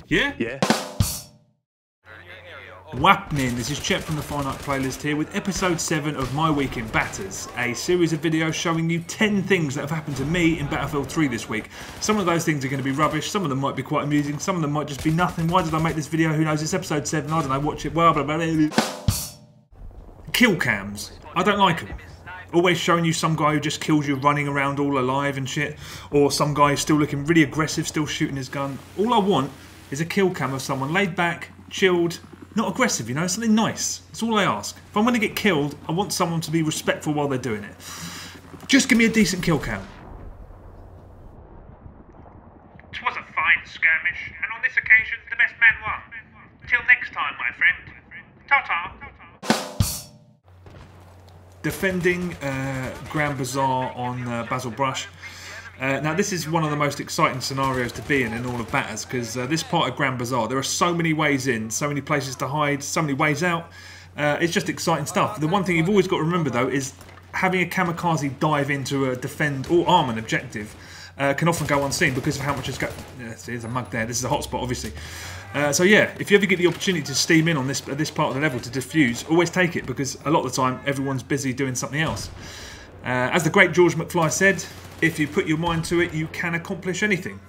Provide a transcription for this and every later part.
Yeah? Yeah. Wapnin, this is Chet from the Finite Playlist here with episode 7 of My Week in Batters, a series of videos showing you 10 things that have happened to me in Battlefield 3 this week. Some of those things are going to be rubbish, some of them might be quite amusing, some of them might just be nothing. Why did I make this video? Who knows? It's episode 7, I don't know, watch it, blah blah blah. Kill cams. I don't like them. Always showing you some guy who just kills you running around all alive and shit, or some guy who's still looking really aggressive, still shooting his gun. All I want is a kill cam of someone laid back, chilled, not aggressive, you know, something nice. That's all I ask. If I'm going to get killed, I want someone to be respectful while they're doing it. Just give me a decent kill cam. 'Twas a fine skirmish, and on this occasion the best man won. Till next time, my friend. Ta-ta. Defending Grand Bazaar on Basil Brush. Now this is one of the most exciting scenarios to be in all of Batters, because this part of Grand Bazaar, there are so many ways in, so many places to hide, so many ways out. It's just exciting stuff. The one thing you've always got to remember though is having a kamikaze dive into a defend or arm an objective can often go unseen because of how much it's got. There's a mug there, this is a hotspot obviously. So yeah, if you ever get the opportunity to steam in on this part of the level to defuse, always take it, because a lot of the time everyone's busy doing something else. As the great George MacLeod said, if you put your mind to it, you can accomplish anything.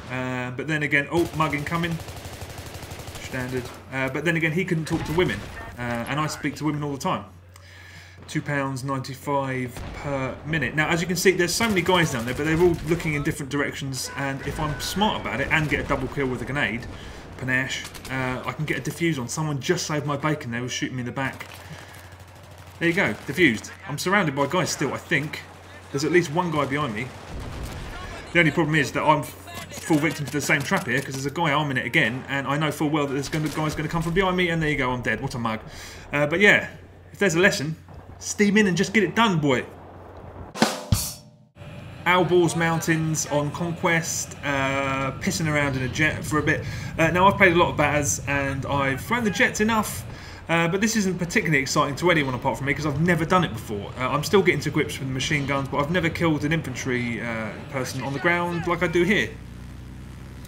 But then again, oh, mug incoming. Standard. But then again, he couldn't talk to women. And I speak to women all the time. £2.95 per minute. Now, as you can see, there's so many guys down there, but they're all looking in different directions. And if I'm smart about it and get a double kill with a grenade, panache, I can get a defuse on. Someone just saved my bacon. They were shooting me in the back. There you go, defused. I'm surrounded by guys still, I think. There's at least one guy behind me. The only problem is that I'm full victim to the same trap here, because there's a guy arming it again, and I know full well that this guy's going to come from behind me, and there you go, I'm dead. What a mug. But yeah, if there's a lesson, steam in and just get it done, boy. Owlballs Mountains on Conquest, pissing around in a jet for a bit. Now, I've played a lot of Batters, and I've flown the jets enough. But this isn't particularly exciting to anyone apart from me, because I've never done it before. I'm still getting to grips with the machine guns, but I've never killed an infantry person on the ground like I do here.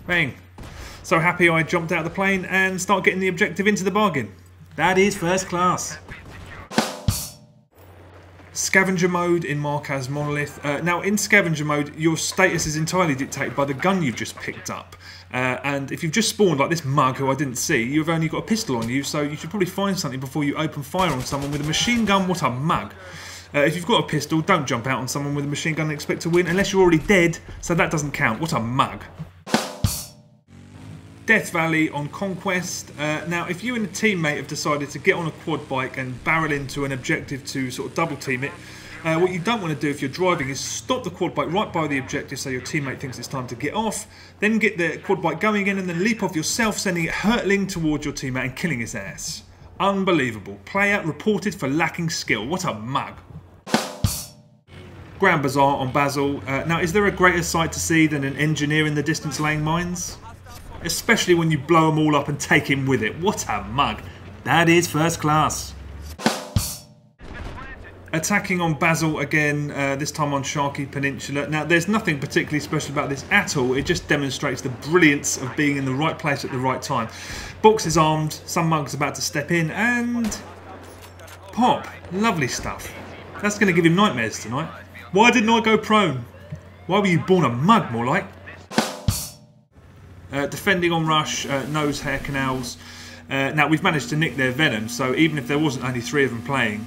Bang. So happy I jumped out of the plane and start getting the objective into the bargain. That is first class. Scavenger mode in Markaz Monolith. Now in scavenger mode, your status is entirely dictated by the gun you've just picked up. And if you've just spawned like this mug who I didn't see, you've only got a pistol on you, so you should probably find something before you open fire on someone with a machine gun. What a mug. If you've got a pistol, don't jump out on someone with a machine gun and expect to win, unless you're already dead, so that doesn't count. What a mug. Death Valley on Conquest. Now, if you and a teammate have decided to get on a quad bike and barrel into an objective to sort of double team it, what you don't want to do if you're driving is stop the quad bike right by the objective so your teammate thinks it's time to get off, then get the quad bike going again and then leap off yourself, sending it hurtling towards your teammate and killing his ass. Unbelievable. Player reported for lacking skill. What a mug. Grand Bazaar on Basil. Now, is there a greater sight to see than an engineer in the distance laying mines? Especially when you blow them all up and take him with it. What a mug. That is first class. Attacking on Basil again, this time on Sharky Peninsula. Now, there's nothing particularly special about this at all. It just demonstrates the brilliance of being in the right place at the right time. Box is armed, some mug's about to step in, and pop. Lovely stuff. That's going to give him nightmares tonight. Why didn't I go prone? Why were you born a mug, more like? Defending on Rush, nose hair canals. Now, we've managed to nick their Venom, so even if there wasn't only 3 of them playing,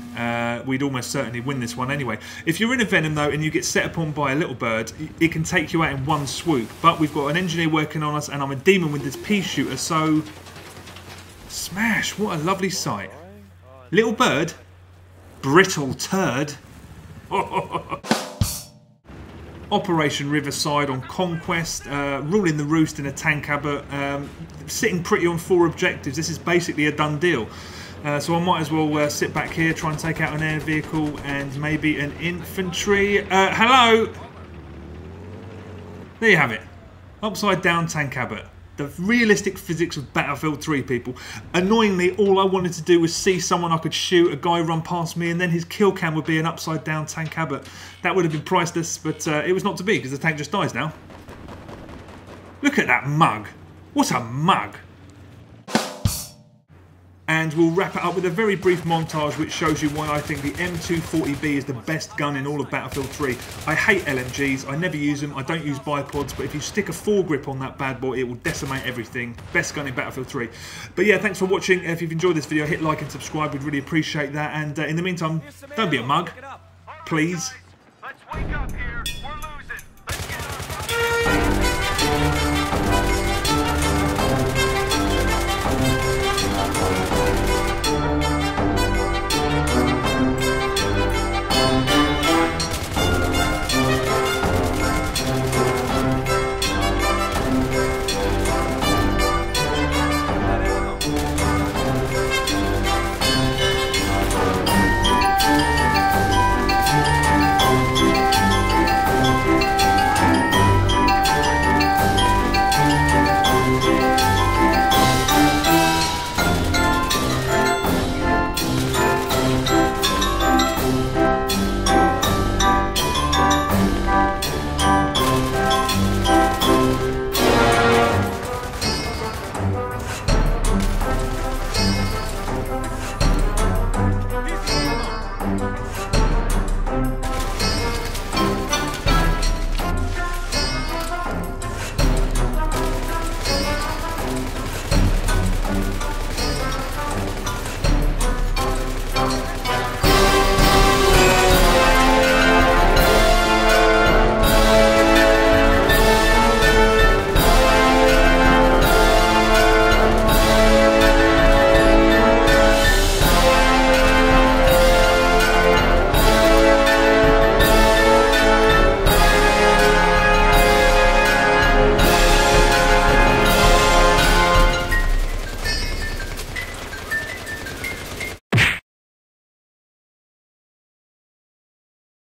we'd almost certainly win this one anyway. If you're in a Venom, though, and you get set upon by a little bird, it can take you out in one swoop. But we've got an engineer working on us, and I'm a demon with this pea shooter, so... Smash! What a lovely sight. Little bird? Brittle turd? Operation Riverside on Conquest, ruling the roost in a tank habit, sitting pretty on 4 objectives. This is basically a done deal. So I might as well sit back here, try and take out an air vehicle and maybe an infantry. Hello! There you have it. Upside down tank habit. The realistic physics of Battlefield 3, people. Annoyingly, all I wanted to do was see someone I could shoot, a guy run past me, and then his kill cam would be an upside down tank habit. That would have been priceless, but it was not to be, because the tank just dies now. Look at that mug. What a mug! And we'll wrap it up with a very brief montage which shows you why I think the M240B is the best gun in all of Battlefield 3. I hate LMGs, I never use them, I don't use bipods, but if you stick a foregrip on that bad boy, it will decimate everything. Best gun in Battlefield 3. But yeah, thanks for watching. If you've enjoyed this video, hit like and subscribe, we'd really appreciate that. And in the meantime, don't be a mug, please. Let's wake up here.